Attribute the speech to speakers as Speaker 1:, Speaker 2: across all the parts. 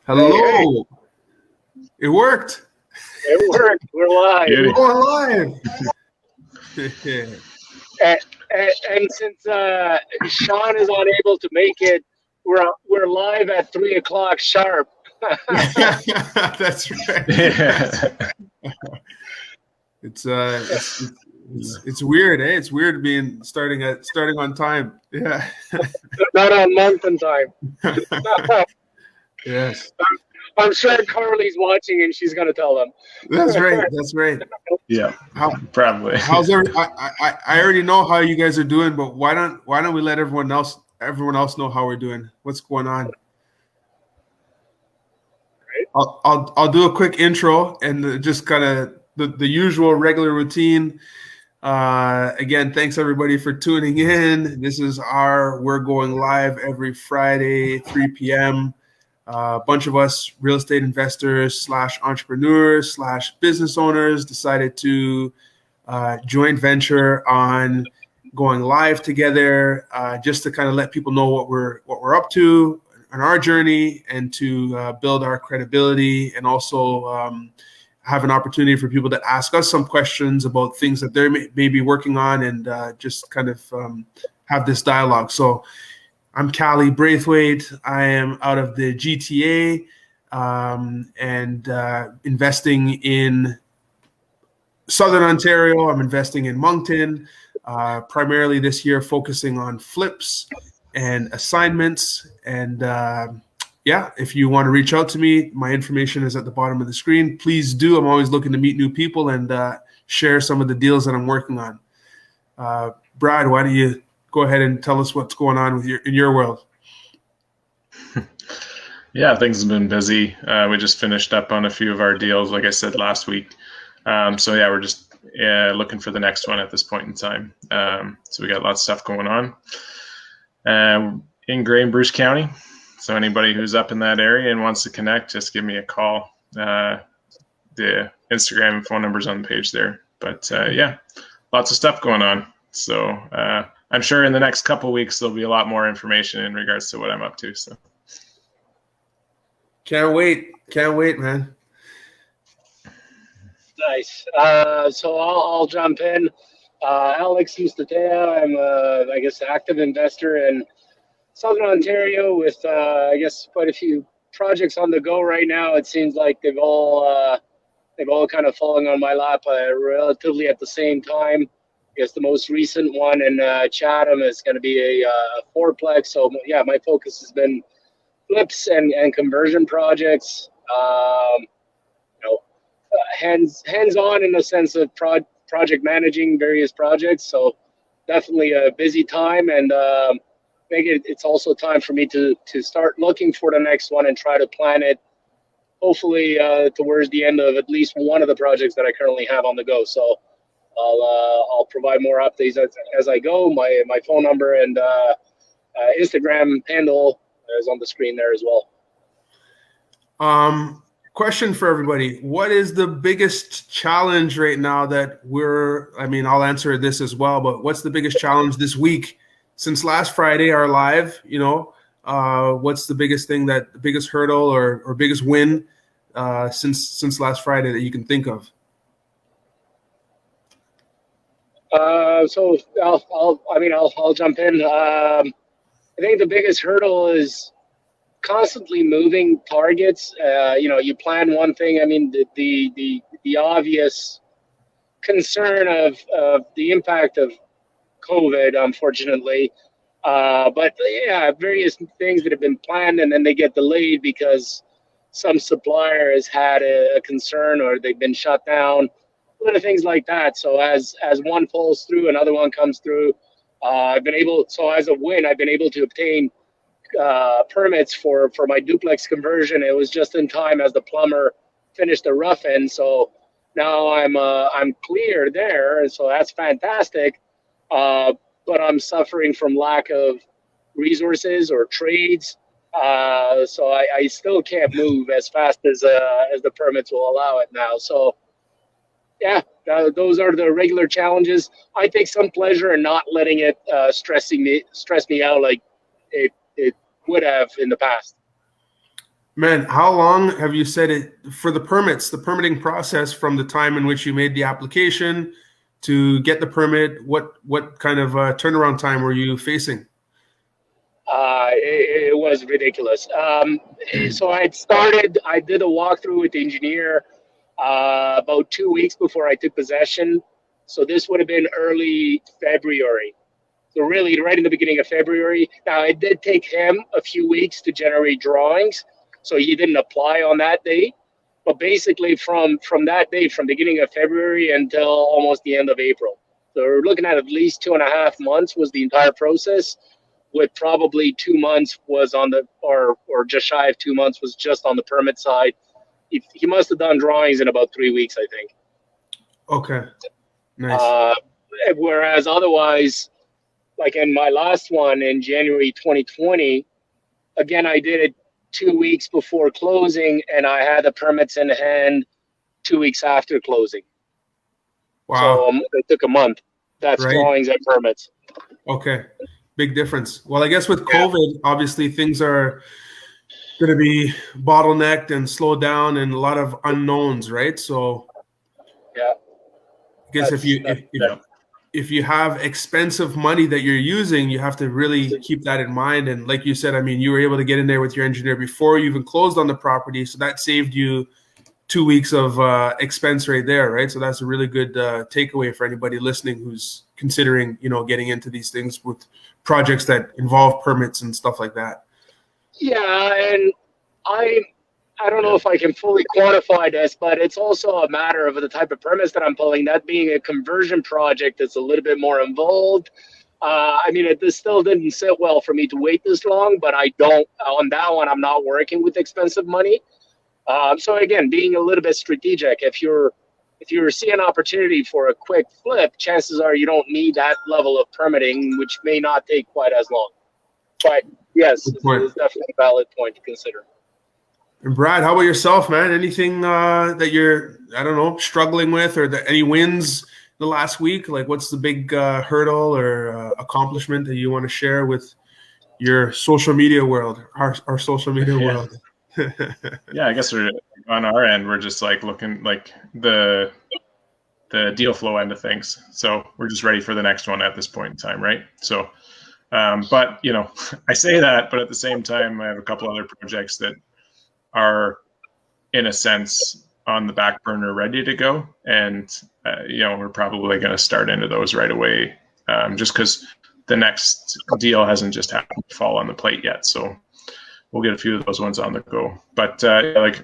Speaker 1: Hello. It worked.
Speaker 2: It worked. We're live.
Speaker 1: We're live.
Speaker 2: And since Shawn is unable to make it, we're live at 3:00 sharp.
Speaker 1: That's right. It's weird, eh? It's weird being starting on time. Yeah.
Speaker 2: Not on month and time.
Speaker 1: Yes.
Speaker 2: I'm sure Carly's watching and she's gonna tell them.
Speaker 1: That's right. That's right.
Speaker 3: Yeah. Probably.
Speaker 1: How's I already know how you guys are doing, but why don't we let everyone else know how we're doing? What's going on? Right. I'll do a quick intro and just kind of the usual regular routine. Again, thanks everybody for tuning in. This is we're going live every Friday, 3 p.m. A bunch of us real estate investors / entrepreneurs / business owners decided to joint venture on going live together, just to kind of let people know what we're up to on our journey, and to build our credibility, and also have an opportunity for people to ask us some questions about things that they may be working on, and just kind of have this dialogue. So I'm Cali Braithwaite. I am out of the GTA, and investing in Southern Ontario. I'm investing in Moncton, primarily this year focusing on flips and assignments. And if you want to reach out to me, my information is at the bottom of the screen. Please do. I'm always looking to meet new people and share some of the deals that I'm working on. Brad, why don't you go ahead and tell us what's going on in your world?
Speaker 3: Yeah, things have been busy. We just finished up on a few of our deals, like I said, last week. We're just looking for the next one at this point in time. So we got lots of stuff going on. In Grey and Bruce County. So anybody who's up in that area and wants to connect, just give me a call. The Instagram and phone number's on the page there. But lots of stuff going on. So I'm sure in the next couple of weeks there'll be a lot more information in regards to what I'm up to. So
Speaker 1: can't wait, man.
Speaker 2: Nice. So I'll jump in. Alex Mustatea. I'm I guess active investor in Southern Ontario with quite a few projects on the go right now. It seems like they've all kind of fallen on my lap relatively at the same time. I guess the most recent one in Chatham is going to be a fourplex. So yeah, my focus has been flips and conversion projects. Hands-on in the sense of project managing various projects. So definitely a busy time, and I think it's also time for me to start looking for the next one and try to plan it, hopefully towards the end of at least one of the projects that I currently have on the go. So I'll provide more updates as I go. My phone number and Instagram handle is on the screen there as well.
Speaker 1: Question for everybody. What is the biggest challenge right now that I'll answer this as well, but what's the biggest challenge this week since last Friday, our live, what's the biggest thing the biggest hurdle or biggest win since last Friday that you can think of?
Speaker 2: So I'll jump in. I think the biggest hurdle is constantly moving targets. You plan one thing. I mean, the obvious concern of the impact of COVID, unfortunately. But yeah, various things that have been planned and then they get delayed because some supplier has had a concern or they've been shut down. Little things like that. So as one falls through, another one comes through. As a win, I've been able to obtain permits for my duplex conversion. It was just in time as the plumber finished the rough end. So now I'm clear there, and so that's fantastic. But I'm suffering from lack of resources or trades. So I still can't move as fast as the permits will allow it now. So yeah, those are the regular challenges. I take some pleasure in not letting it stress me out like it would have in the past.
Speaker 1: Man, how long have you said it for the permits, the permitting process from the time in which you made the application to get the permit? What kind of turnaround time were you facing?
Speaker 2: It was ridiculous. So I did a walkthrough with the engineer about 2 weeks before I took possession. So this would have been early February. So really, right in the beginning of February. Now, it did take him a few weeks to generate drawings, so he didn't apply on that date. But basically, from that date, from beginning of February until almost the end of April. So we're looking at least 2.5 months was the entire process, with probably 2 months was on the, or just shy of 2 months was just on the permit side. He must have done drawings in about 3 weeks, I think.
Speaker 1: Okay, nice.
Speaker 2: Whereas otherwise, like in my last one in January 2020, again, I did it 2 weeks before closing, and I had the permits in hand 2 weeks after closing.
Speaker 1: Wow.
Speaker 2: So it took a month. That's
Speaker 1: Right.
Speaker 2: drawings and permits.
Speaker 1: Okay, big difference. Well, I guess with COVID, obviously things are going to be bottlenecked and slowed down, and a lot of unknowns, right? So,
Speaker 2: Yeah.
Speaker 1: I guess if you have expensive money that you're using, you have to really keep that in mind. And like you said, I mean, you were able to get in there with your engineer before you even closed on the property, so that saved you 2 weeks of expense right there, right? So that's a really good takeaway for anybody listening who's considering, getting into these things with projects that involve permits and stuff like that.
Speaker 2: Yeah, and I don't know if I can fully quantify this, but it's also a matter of the type of permits that I'm pulling. That being a conversion project, it's a little bit more involved. I mean, this still didn't sit well for me to wait this long, but on that one, I'm not working with expensive money. So again, being a little bit strategic, if you're seeing an opportunity for a quick flip, chances are you don't need that level of permitting, which may not take quite as long. But yes, it's definitely a valid point to consider.
Speaker 1: And Brad, how about yourself, man? Anything that you're, I don't know, struggling with, or any wins the last week? Like, what's the big hurdle or accomplishment that you want to share with your social media world, our social media world?
Speaker 3: Yeah, I guess on our end, we're just like looking like the deal flow end of things. So we're just ready for the next one at this point in time, right? So, but I say that, but at the same time, I have a couple other projects that are, in a sense, on the back burner, ready to go, and we're probably going to start into those right away, just because the next deal hasn't just happened to fall on the plate yet. So we'll get a few of those ones on the go. But like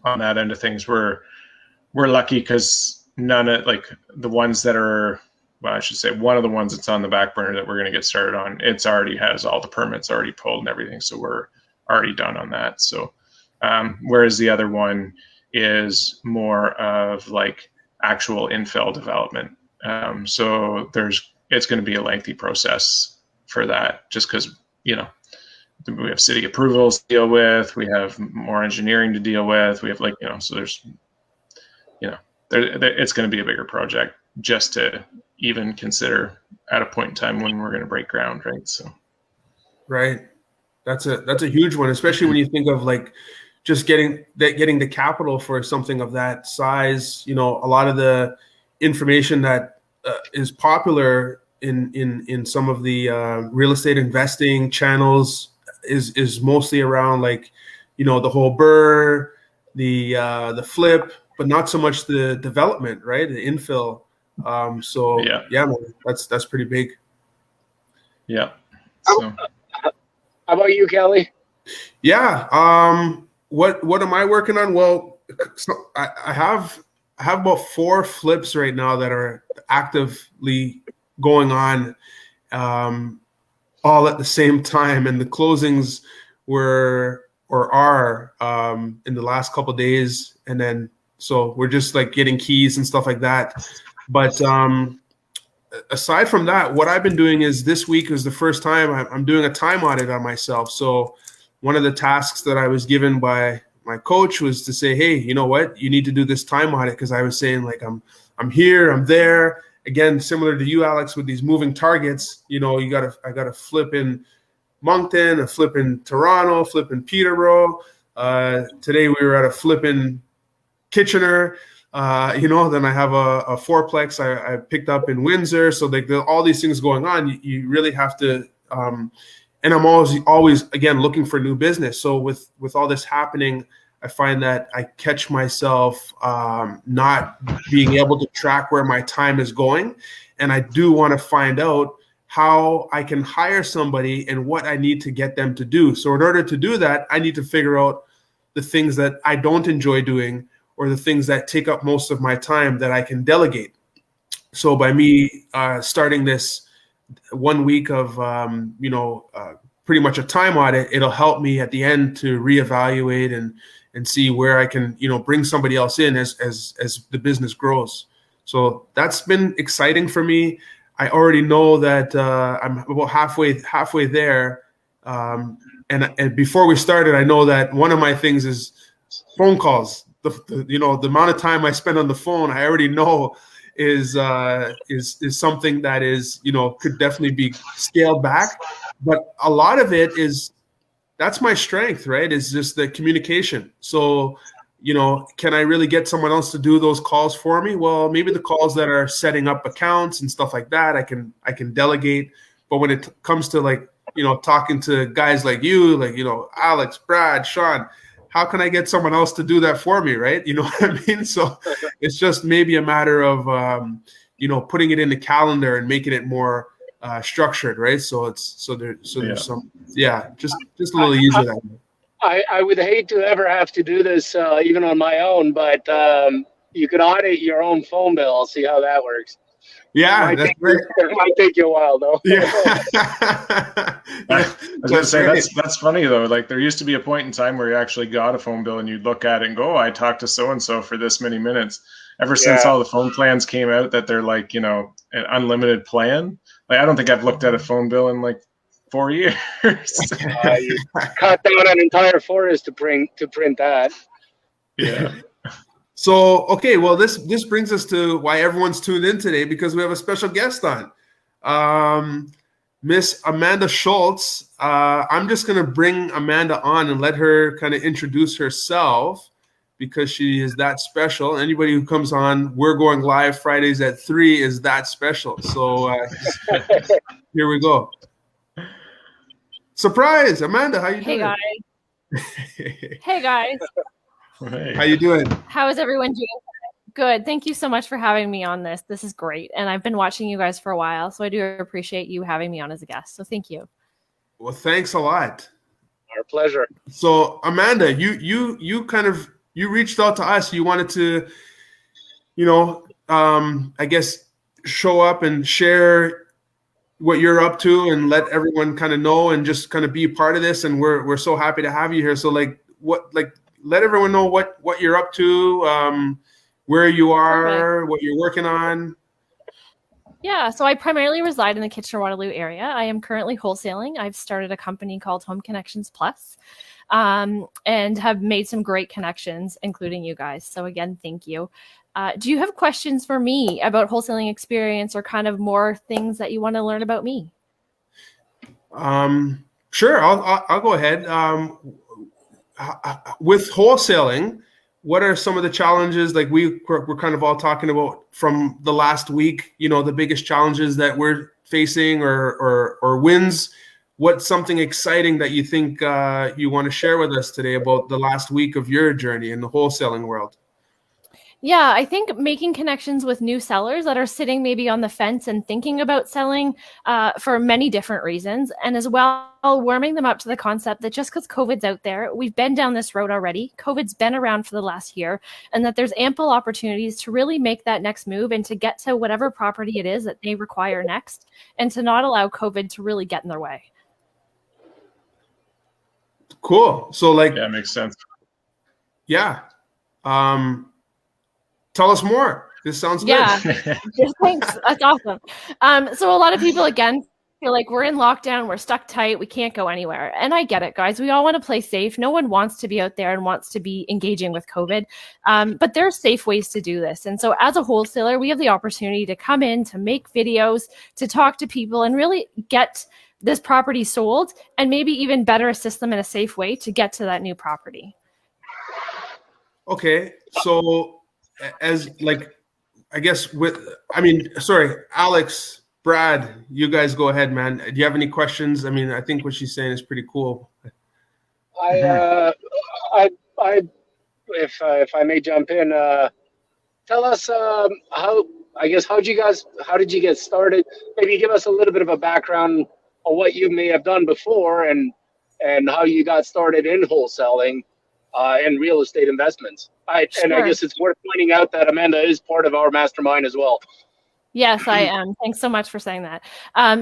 Speaker 3: on that end of things, we're lucky because none of like the ones that are, well, I should say one of the ones that's on the back burner that we're going to get started on, it's already has all the permits already pulled and everything. So we're already done on that. So whereas the other one is more of like actual infill development. So it's going to be a lengthy process for that, just because, we have city approvals to deal with, we have more engineering to deal with, we have so there's, it's going to be a bigger project just to even consider at a point in time when we're going to break ground, right? So,
Speaker 1: right. That's a huge one, especially when you think of like just getting the capital for something of that size. A lot of the information that is popular in some of the real estate investing channels is mostly around like, the whole BRRRR, the flip, but not so much the development, right? The infill. So yeah, man, that's pretty big.
Speaker 3: Yeah. So.
Speaker 2: How about you, Kelly?
Speaker 1: Yeah. What am I working on? Well, so I have about 4 flips right now that are actively going on, all at the same time, and the closings were or are in the last couple of days, and then so we're just like getting keys and stuff like that. But aside from that, what I've been doing is this week is the first time I'm doing a time audit on myself. So one of the tasks that I was given by my coach was to say, hey, you know what? You need to do this time audit, because I was saying like I'm here, I'm there. Again, similar to you, Alex, with these moving targets, I gotta flip in Moncton, a flip in Toronto, flip in Peterborough. Today we were at a flip in Kitchener. Then I have a fourplex I picked up in Windsor. So like all these things going on, you really have to. And I'm always again looking for new business. So with all this happening, I find that I catch myself not being able to track where my time is going, and I do want to find out how I can hire somebody and what I need to get them to do. So in order to do that, I need to figure out the things that I don't enjoy doing or the things that take up most of my time that I can delegate. So by me starting this 1 week of, pretty much a time audit, it'll help me at the end to reevaluate and see where I can, bring somebody else in as the business grows. So that's been exciting for me. I already know that I'm about halfway there. And before we started, I know that one of my things is phone calls. The amount of time I spend on the phone, I already know is something that is, could definitely be scaled back. But a lot of it that's my strength, right? Is just the communication. So, can I really get someone else to do those calls for me? Well, maybe the calls that are setting up accounts and stuff like that, I can delegate. But when it comes to talking to guys like you, Alex, Brad, Shawn, how can I get someone else to do that for me, right? You know what I mean? So it's just maybe a matter of, putting it in the calendar and making it more structured, right? So there's some, just a little easier that way.
Speaker 2: I would hate to ever have to do this even on my own, but you could audit your own phone bill, see how that works.
Speaker 1: Yeah,
Speaker 2: it might take you a while, though.
Speaker 1: Yeah.
Speaker 3: I was going to say, that's funny, though. Like, there used to be a point in time where you actually got a phone bill and you'd look at it and go, I talked to so-and-so for this many minutes. Ever since all the phone plans came out that they're like, an unlimited plan, like I don't think I've looked at a phone bill in like 4 years.
Speaker 2: You cut down an entire forest to print that.
Speaker 3: Yeah.
Speaker 1: So, okay, well, this brings us to why everyone's tuned in today, because we have a special guest on, Miss Amanda Schultz. I'm just going to bring Amanda on and let her kind of introduce herself, because she is that special. Anybody who comes on, we're going live Fridays at 3 is that special. So here we go. Surprise, Amanda, how you doing?
Speaker 4: Hey guys.
Speaker 3: Hey.
Speaker 1: How you doing?
Speaker 4: How is everyone doing? Good. Thank you so much for having me on this. This is great. And I've been watching you guys for a while, so I do appreciate you having me on as a guest. So thank you.
Speaker 1: Well, thanks a lot.
Speaker 2: Our pleasure.
Speaker 1: So Amanda, you reached out to us. You wanted to, I guess, show up and share what you're up to and let everyone kind of know and just kind of be a part of this. And we're so happy to have you here. So let everyone know what you're up to, where you are, what you're working on.
Speaker 4: Yeah, so I primarily reside in the Kitchener-Waterloo area. I am currently wholesaling. I've started a company called Home Connections Plus, and have made some great connections, including you guys. So again, thank you. Do you have questions for me about wholesaling experience or kind of more things that you want to learn about me?
Speaker 1: Sure, I'll go ahead. With wholesaling, what are some of the challenges like we're kind of all talking about from the last week, the biggest challenges that we're facing or wins? What's something exciting that you think you want to share with us today about the last week of your journey in the wholesaling world?
Speaker 4: Yeah, I think making connections with new sellers that are sitting maybe on the fence and thinking about selling for many different reasons, and as well warming them up to the concept that just because COVID's out there, we've been down this road already. COVID's been around for the last year, and that there's ample opportunities to really make that next move and to get to whatever property it is that they require next, and to not allow COVID to really get in their way.
Speaker 1: Cool. So
Speaker 3: Yeah, makes sense.
Speaker 1: Yeah. Tell us more. This sounds good.
Speaker 4: Yeah, thanks. That's awesome. So a lot of people, again, feel like we're in lockdown, we're stuck tight, we can't go anywhere. And I get it, guys. We all want to play safe. No one wants to be out there and wants to be engaging with COVID. But there are safe ways to do this. And so as a wholesaler, we have the opportunity to come in, to make videos, to talk to people and really get this property sold, and maybe even better assist them in a safe way to get to that new property.
Speaker 1: Okay, so as like, I guess sorry, Alex, Brad, you guys go ahead, man. Do you have any questions? I mean, I think what she's saying is pretty cool.
Speaker 2: If I may jump in, tell us how did you get started? Maybe give us a little bit of a background on what you may have done before and how you got started in wholesaling and real estate investments. And I guess it's worth pointing out that Amanda is part of our mastermind as well.
Speaker 4: Yes, I am. Thanks so much for saying that.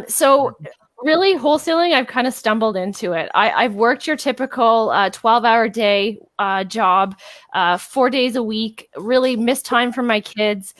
Speaker 4: So really, wholesaling, I've kind of stumbled into it. I've worked your typical 12-hour day job, 4 days a week, really missed time from my kids.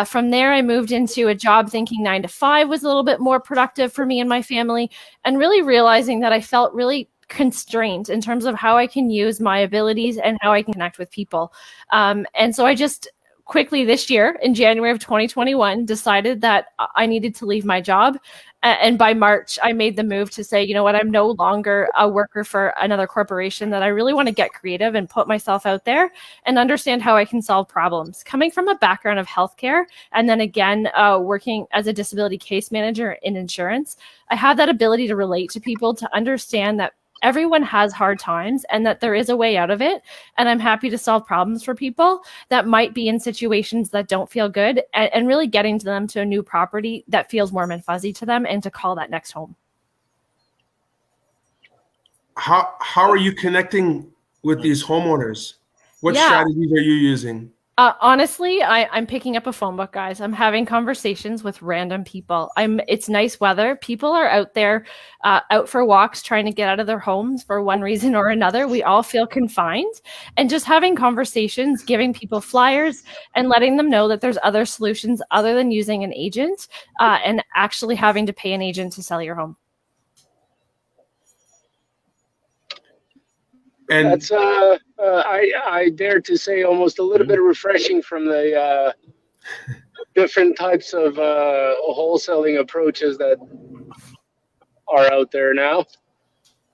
Speaker 4: From there, I moved into a job thinking 9 to 5 was a little bit more productive for me and my family, and really realizing that I felt really constrained in terms of how I can use my abilities and how I can connect with people. And so I just quickly this year in January of 2021 decided that I needed to leave my job. And by March, I made the move to say, you know what, I'm no longer a worker for another corporation, that I really want to get creative and put myself out there and understand how I can solve problems. Coming from a background of healthcare, and then again, working as a disability case manager in insurance, I have that ability to relate to people, to understand that everyone has hard times and that there is a way out of it. And I'm happy to solve problems for people that might be in situations that don't feel good, and really getting to them to a new property that feels warm and fuzzy to them and to call that next home.
Speaker 1: How are you connecting with these homeowners? What strategies are you using?
Speaker 4: Honestly, I'm picking up a phone book, guys. I'm having conversations with random people. It's nice weather. People are out there, out for walks, trying to get out of their homes for one reason or another. We all feel confined, and just having conversations, giving people flyers, and letting them know that there's other solutions other than using an agent, and actually having to pay an agent to sell your home.
Speaker 1: And
Speaker 2: that's I dare to say almost a little bit refreshing from the different types of wholesaling approaches that are out there now.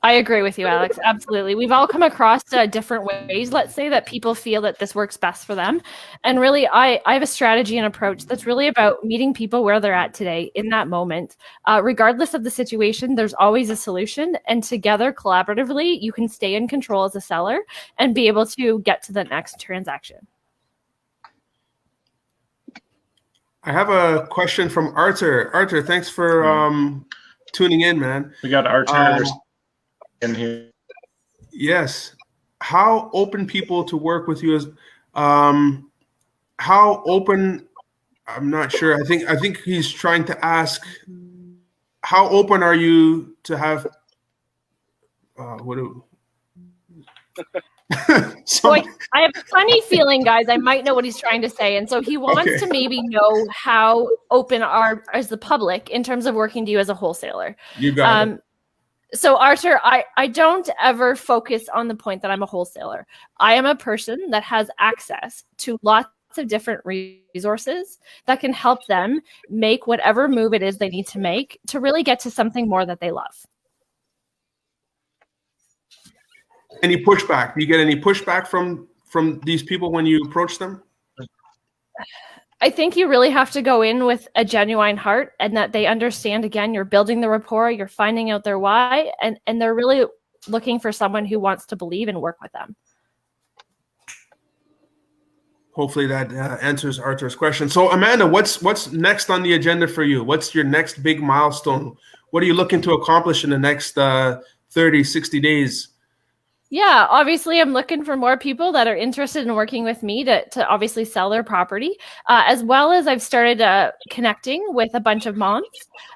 Speaker 4: I agree with you, Alex. Absolutely. We've all come across different ways, let's say, that people feel that this works best for them. And really, I have a strategy and approach that's really about meeting people where they're at today in that moment. Regardless of the situation, there's always a solution. And together, collaboratively, you can stay in control as a seller and be able to get to the next transaction.
Speaker 1: I have a question from Arthur. Arthur, thanks for tuning in, man.
Speaker 3: We got Arthur in here.
Speaker 1: Yes. How open people to work with you is how open, I'm not sure. I think he's trying to ask, how open are you to have
Speaker 4: So I have a funny feeling, guys, I might know what he's trying to say. And so he wants to maybe know how open are as the public in terms of working to you as a wholesaler.
Speaker 1: You got it.
Speaker 4: So Arthur, I don't ever focus on the point that I'm a wholesaler. I am a person that has access to lots of different resources that can help them make whatever move it is they need to make to really get to something more that they love.
Speaker 1: Any pushback? Do you get any pushback from these people when you approach them?
Speaker 4: I think you really have to go in with a genuine heart, and that they understand, again, you're building the rapport, you're finding out their why, and they're really looking for someone who wants to believe and work with them.
Speaker 1: Hopefully that answers Arthur's question. So Amanda, what's next on the agenda for you? What's your next big milestone? What are you looking to accomplish in the next 30, 60 days?
Speaker 4: Yeah, obviously, I'm looking for more people that are interested in working with me to obviously sell their property, as well as I've started connecting with a bunch of moms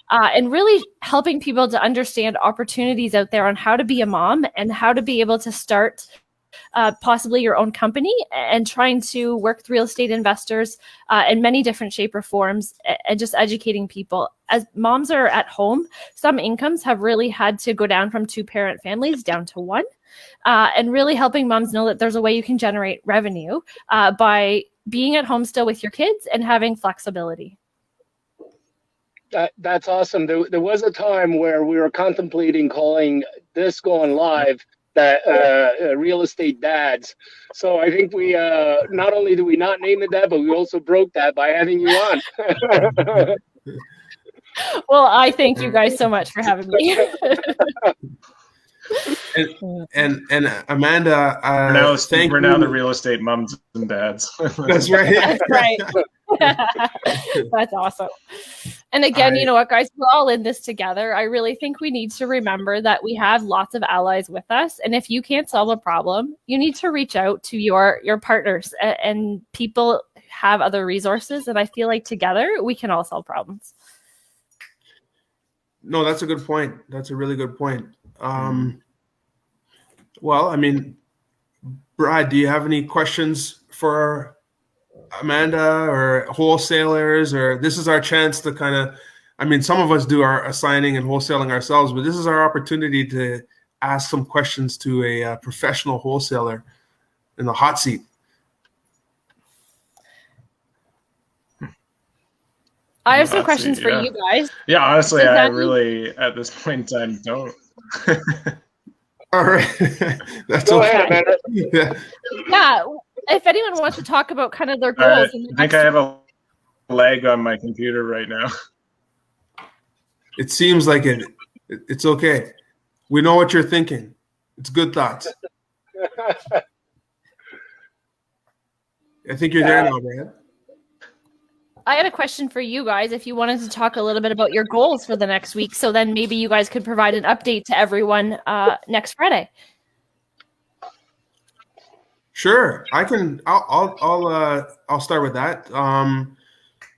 Speaker 4: and really helping people to understand opportunities out there on how to be a mom and how to be able to start possibly your own company, and trying to work with real estate investors in many different shape or forms, and just educating people. As moms are at home, some incomes have really had to go down from 2-parent families down to 1. And really helping moms know that there's a way you can generate revenue by being at home still with your kids and having flexibility.
Speaker 2: That's awesome. There was a time where we were contemplating calling this going live that real estate dads. So I think we not only do we not name it that, but we also broke that by having you on.
Speaker 4: Well, I thank you guys so much for having me.
Speaker 1: And Amanda,
Speaker 3: we're now the real estate mums and dads.
Speaker 1: That's right.
Speaker 4: That's right. That's awesome. And again, you know what, guys, we're all in this together. I really think we need to remember that we have lots of allies with us. And if you can't solve a problem, you need to reach out to your partners, and people have other resources. And I feel like together we can all solve problems.
Speaker 1: No, that's a good point. That's a really good point. Well, I mean, Brad, do you have any questions for Amanda or wholesalers? Or this is our chance to kind of, I mean, some of us do our assigning and wholesaling ourselves, but this is our opportunity to ask some questions to a professional wholesaler in the hot seat.
Speaker 4: I have some questions for you guys.
Speaker 3: Yeah, honestly, I really, at this point in time, don't.
Speaker 1: All right. That's
Speaker 2: Go
Speaker 1: okay.
Speaker 2: ahead, man.
Speaker 4: Yeah. If anyone wants to talk about kind of their goals.
Speaker 3: I think I have a lag on my computer right now.
Speaker 1: It seems like it. It's okay. We know what you're thinking. It's good thoughts. I think you're there now, Brad.
Speaker 4: I had a question for you guys if you wanted to talk a little bit about your goals for the next week. So then maybe you guys could provide an update to everyone next Friday.
Speaker 1: Sure, I can. I'll start with that.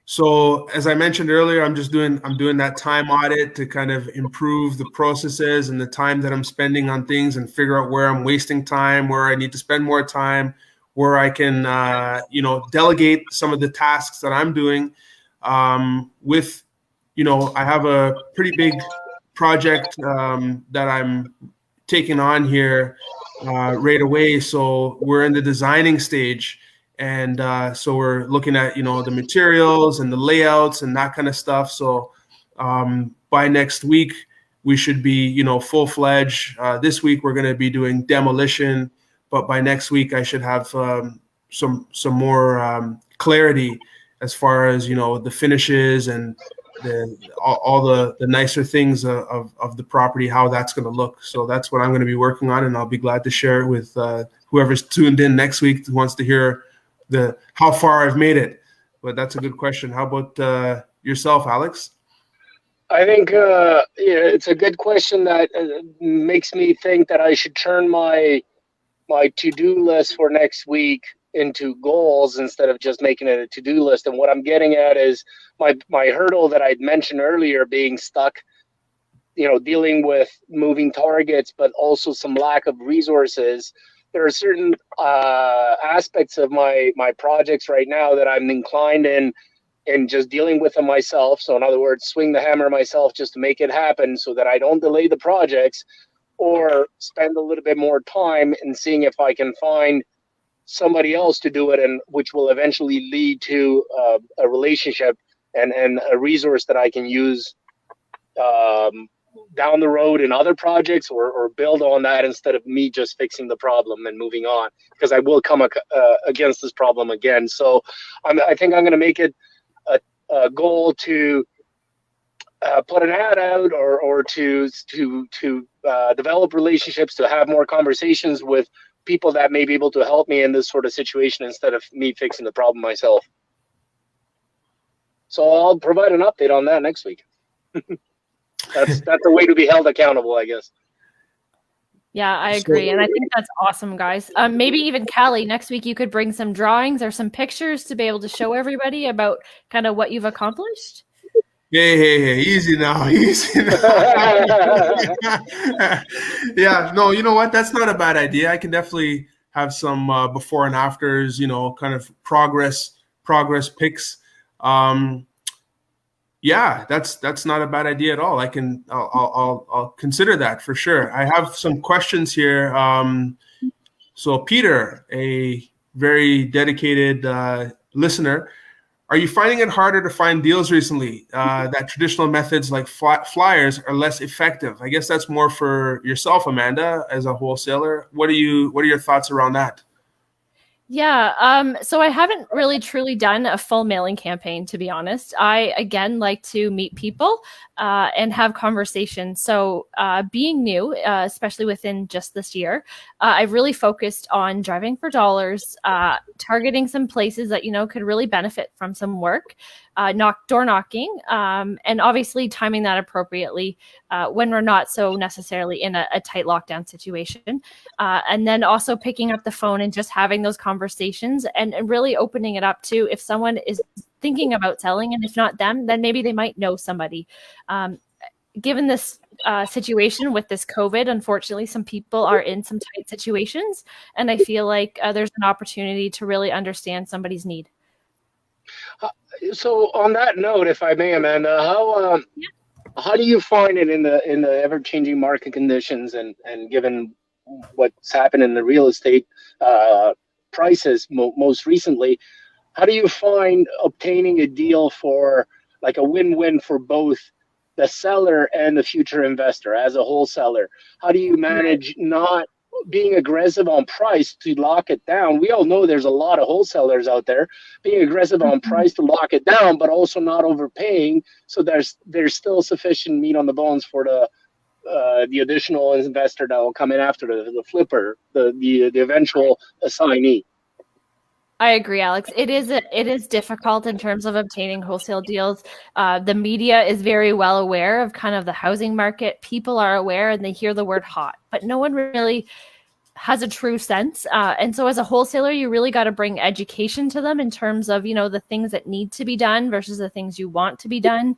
Speaker 1: So as I mentioned earlier, I'm doing that time audit to kind of improve the processes and the time that I'm spending on things and figure out where I'm wasting time, where I need to spend more time, where I can, delegate some of the tasks that I'm doing. I have a pretty big project that I'm taking on here right away. So we're in the designing stage. And so we're looking at, the materials and the layouts and that kind of stuff. So by next week, we should be, full-fledged. This week, we're going to be doing demolition. But by next week, I should have some more clarity as far as the finishes and all the nicer things of the property, how that's going to look. So that's what I'm going to be working on, and I'll be glad to share it with whoever's tuned in next week who wants to hear how far I've made it. But that's a good question. How about yourself, Alex?
Speaker 2: I think it's a good question that makes me think that I should turn my to-do list for next week into goals instead of just making it a to-do list. And what I'm getting at is my hurdle that I'd mentioned earlier, being stuck, dealing with moving targets, but also some lack of resources. There are certain aspects of my projects right now that I'm inclined in just dealing with them myself. So in other words, swing the hammer myself just to make it happen so that I don't delay the projects, or spend a little bit more time in seeing if I can find somebody else to do it, and which will eventually lead to a relationship and a resource that I can use down the road in other projects, or build on that instead of me just fixing the problem and moving on, because I will come against this problem again. So I think I'm going to make it a goal to put an ad out, or to develop relationships, to have more conversations with people that may be able to help me in this sort of situation instead of me fixing the problem myself. So I'll provide an update on that next week. That's a way to be held accountable, I guess.
Speaker 4: Yeah, I agree. And I think that's awesome, guys. Maybe even Cali, next week you could bring some drawings or some pictures to be able to show everybody about kind of what you've accomplished.
Speaker 1: Hey, easy now. Yeah, no, you know what? That's not a bad idea. I can definitely have some before and afters, kind of progress pics. Yeah, that's not a bad idea at all. I'll consider that for sure. I have some questions here. So Peter, a very dedicated listener, Are you finding it harder to find deals recently? That traditional methods like flyers are less effective? I guess that's more for yourself, Amanda, as a wholesaler. What are your thoughts around that?
Speaker 4: Yeah, so I haven't really truly done a full mailing campaign, to be honest. I, again, like to meet people and have conversations. So being new, especially within just this year, I've really focused on driving for dollars, targeting some places that, could really benefit from some work, door knocking, and obviously timing that appropriately when we're not so necessarily in a tight lockdown situation. And then also picking up the phone and just having those conversations and really opening it up to if someone is thinking about selling, and if not them, then maybe they might know somebody. Given this situation with this COVID, unfortunately, some people are in some tight situations, and I feel like there's an opportunity to really understand somebody's need.
Speaker 2: So on that note, if I may, Amanda, how do you find it in the ever-changing market conditions and given what's happened in the real estate prices most recently, how do you find obtaining a deal for like a win-win for both the seller and the future investor as a wholesaler? How do you manage not being aggressive on price to lock it down? We all know there's a lot of wholesalers out there being aggressive on price to lock it down, but also not overpaying, so there's still sufficient meat on the bones for the additional investor that will come in after the flipper, the eventual assignee.
Speaker 4: I agree, Alex. It is difficult in terms of obtaining wholesale deals. The media is very well aware of kind of the housing market. People are aware and they hear the word hot, but no one really has a true sense. And so as a wholesaler, you really got to bring education to them in terms of, the things that need to be done versus the things you want to be done.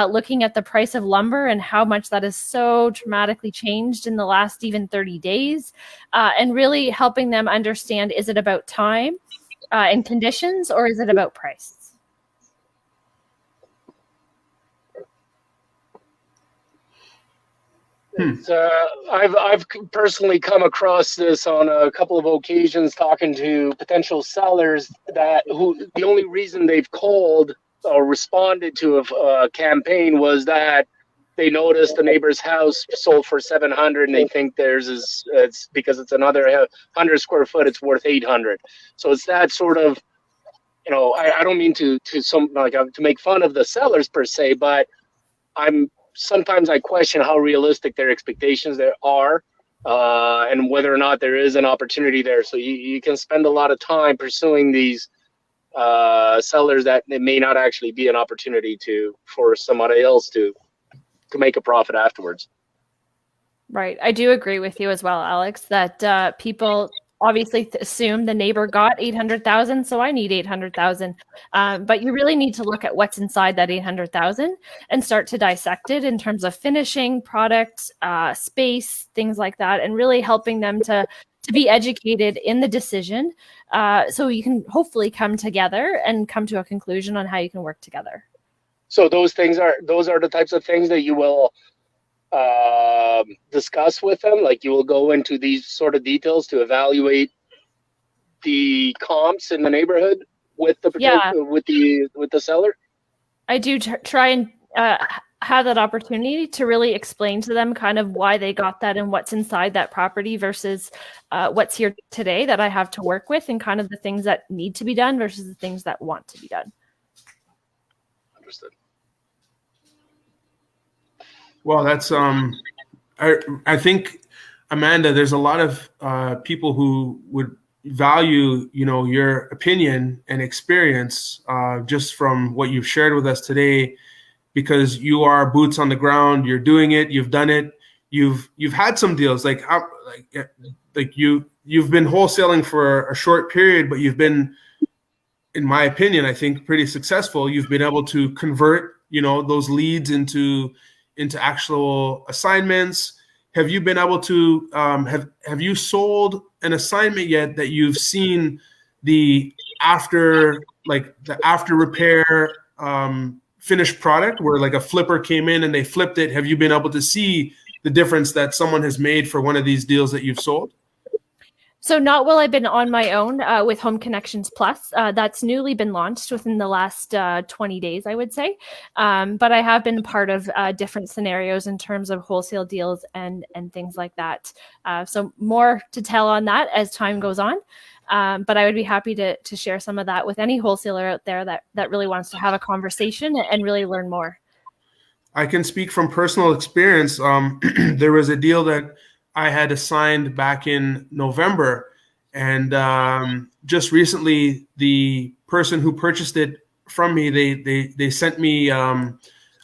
Speaker 4: Looking at the price of lumber and how much that has so dramatically changed in the last even 30 days, and really helping them understand, is it about time and conditions, or is it about price?
Speaker 2: I've personally come across this on a couple of occasions, talking to potential sellers who the only reason they've called or responded to a campaign was that they noticed a neighbor's house sold for $700 and they think it's because it's another 100 square foot, it's worth $800. So it's that sort of, I don't mean to make fun of the sellers per se, but sometimes I question how realistic their expectations there are, and whether or not there is an opportunity there. So you can spend a lot of time pursuing these sellers that it may not actually be an opportunity for somebody else to make a profit afterwards.
Speaker 4: Right. I do agree with you as well, Alex, that people obviously assume the neighbor got 800,000, so I need 800,000. But you really need to look at what's inside that 800,000 and start to dissect it in terms of finishing, product, space, things like that, and really helping them to be educated in the decision, so you can hopefully come together and come to a conclusion on how you can work together.
Speaker 2: So those are the types of things that you will discuss with them. Like you will go into these sort of details to evaluate the comps in the neighborhood with the seller. I
Speaker 4: do try and have that opportunity to really explain to them kind of why they got that and what's inside that property versus what's here today that I have to work with, and kind of the things that need to be done versus the things that want to be done.
Speaker 2: Understood.
Speaker 1: Well, that's I think, Amanda, there's a lot of people who would value, your opinion and experience just from what you've shared with us today, because you are boots on the ground. You're doing it. You've done it. You've had some deals like you've been wholesaling for a short period, but you've been, in my opinion, I think pretty successful. You've been able to convert, those leads into actual assignments. Have you been able to have you sold an assignment yet that you've seen the after repair finished product, where like a flipper came in and they flipped it? Have you been able to see the difference that someone has made for one of these deals that you've sold?
Speaker 4: So not while I've been on my own with Home Connections Plus. That's newly been launched within the last 20 days, I would say. But I have been part of different scenarios in terms of wholesale deals and things like that. So more to tell on that as time goes on. But I would be happy to share some of that with any wholesaler out there that really wants to have a conversation and really learn more.
Speaker 1: I can speak from personal experience. There was a deal that I had assigned back in November, and just recently, the person who purchased it from me, they sent me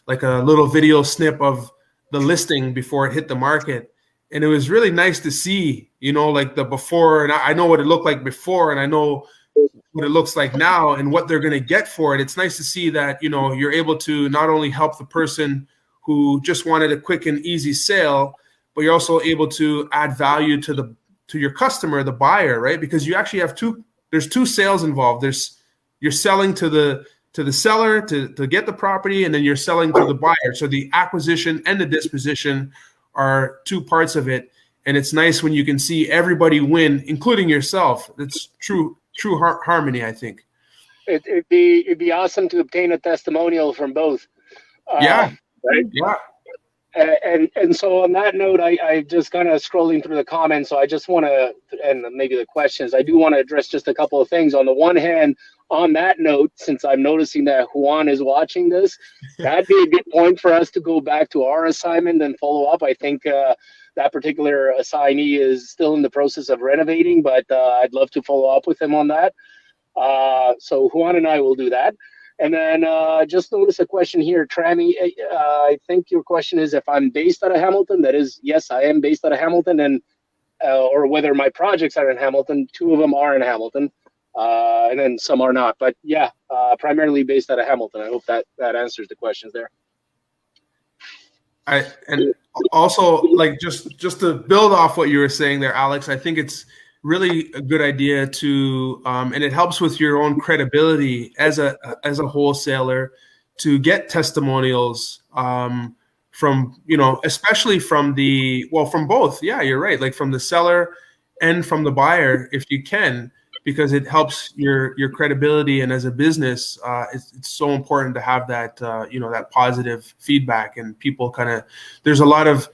Speaker 1: like a little video snip of the listing before it hit the market, and it was really nice to see, like the before, and I know what it looked like before, and I know what it looks like now, and what they're going to get for it. It's nice to see that you're able to not only help the person who just wanted a quick and easy sale, but you're also able to add value to your customer, the buyer, right? Because you actually have there's two sales involved. You're selling to the seller to get the property, and then you're selling to the buyer. So the acquisition and the disposition are two parts of it. And it's nice when you can see everybody win, including yourself. It's true harmony, I think.
Speaker 2: It'd be awesome to obtain a testimonial from both.
Speaker 1: Yeah.
Speaker 2: Right?
Speaker 1: Yeah.
Speaker 2: And so on that note, I just kind of scrolling through the comments. So I just want to, and maybe the questions, I do want to address just a couple of things. On the one hand, on that note, since I'm noticing that Juan is watching this, that'd be a good point for us to go back to our assignment and follow up. I think that particular assignee is still in the process of renovating, but I'd love to follow up with him on that. So Juan and I will do that. And then just notice a question here, Trammy. I think your question is if I'm based out of Hamilton. That is, yes, I am based out of Hamilton, and or whether my projects are in Hamilton. 2 of them are in Hamilton, and then some are not. But yeah, primarily based out of Hamilton. I hope that answers the questions there.
Speaker 1: And also, like, just to build off what you were saying there, Alex, I think it's really a good idea to, and it helps with your own credibility as a wholesaler to get testimonials from, especially from from both. Yeah, you're right. Like from the seller and from the buyer, if you can, because it helps your credibility. And as a business, it's so important to have that, that positive feedback. And people there's a lot of,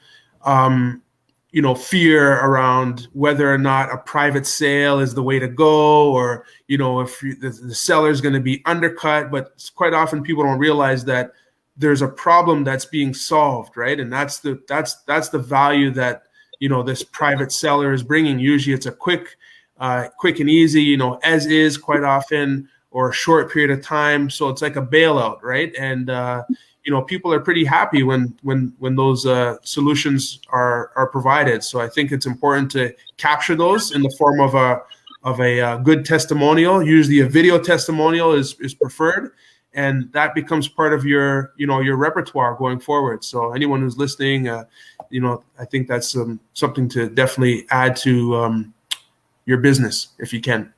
Speaker 1: fear around whether or not a private sale is the way to go, or, if the seller is going to be undercut. But quite often people don't realize that there's a problem that's being solved, right? And that's the value that, this private seller is bringing. Usually it's a quick and easy, as is quite often, or a short period of time. So it's like a bailout, right? And, people are pretty happy when those solutions are provided. So I think it's important to capture those in the form of a good testimonial. Usually a video testimonial is preferred, and that becomes part of your repertoire going forward. So anyone who's listening, I think that's something to definitely add to your business if you can.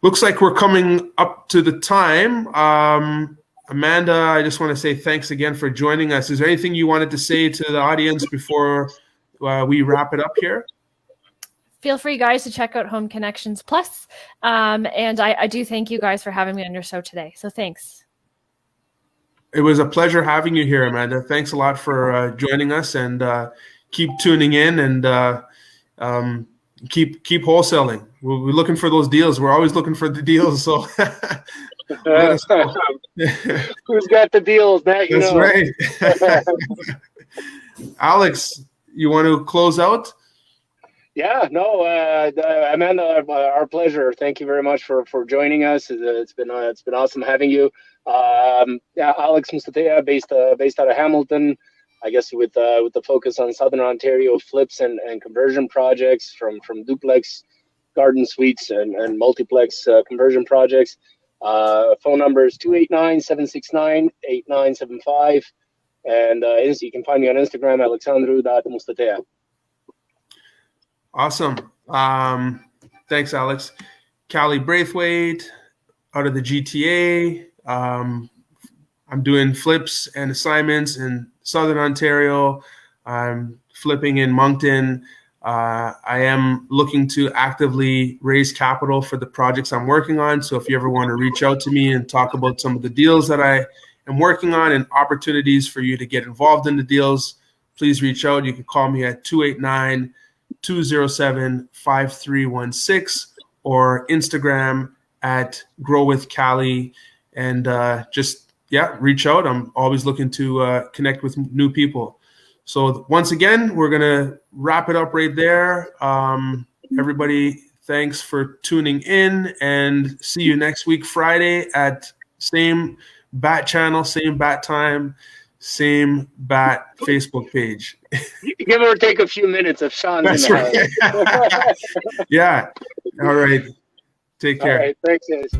Speaker 1: Looks like we're coming up to the time. Amanda, I just want to say thanks again for joining us. Is there anything you wanted to say to the audience before we wrap it up here?
Speaker 4: Feel free, guys, to check out Home Connections Plus. And I do thank you guys for having me on your show today. So thanks.
Speaker 1: It was a pleasure having you here, Amanda. Thanks a lot for joining us, and keep tuning in, and keep wholesaling. We're looking for those deals. We're always looking for the deals. So
Speaker 2: who's got the deals? That's
Speaker 1: right. Alex, you want to close out?
Speaker 2: Yeah, no, Amanda, our pleasure. Thank you very much for joining us. It's been awesome having you. Yeah, Alex Mustatea, based out of Hamilton. I guess with the focus on Southern Ontario flips and conversion projects from duplex, garden suites, and multiplex conversion projects. Phone number is 289-769-8975. And you can find me on Instagram, alexandru.mustatea.
Speaker 1: Awesome. Thanks, Alex. Cali Braithwaite out of the GTA. I'm doing flips and assignments in Southern Ontario. I'm flipping in Moncton. I am looking to actively raise capital for the projects I'm working on. So if you ever want to reach out to me and talk about some of the deals that I am working on and opportunities for you to get involved in the deals, please reach out. You can call me at 289-207-5316 or Instagram at Grow with Cali, and reach out. I'm always looking to connect with new people. So once again, we're going to wrap it up right there. Everybody, thanks for tuning in, and see you next week, Friday, at same bat channel, same bat time, same bat Facebook page.
Speaker 2: Give or take a few minutes of Shawn's
Speaker 1: That's
Speaker 2: in the
Speaker 1: right. Yeah. All right. Take care.
Speaker 2: All right. Thanks, guys.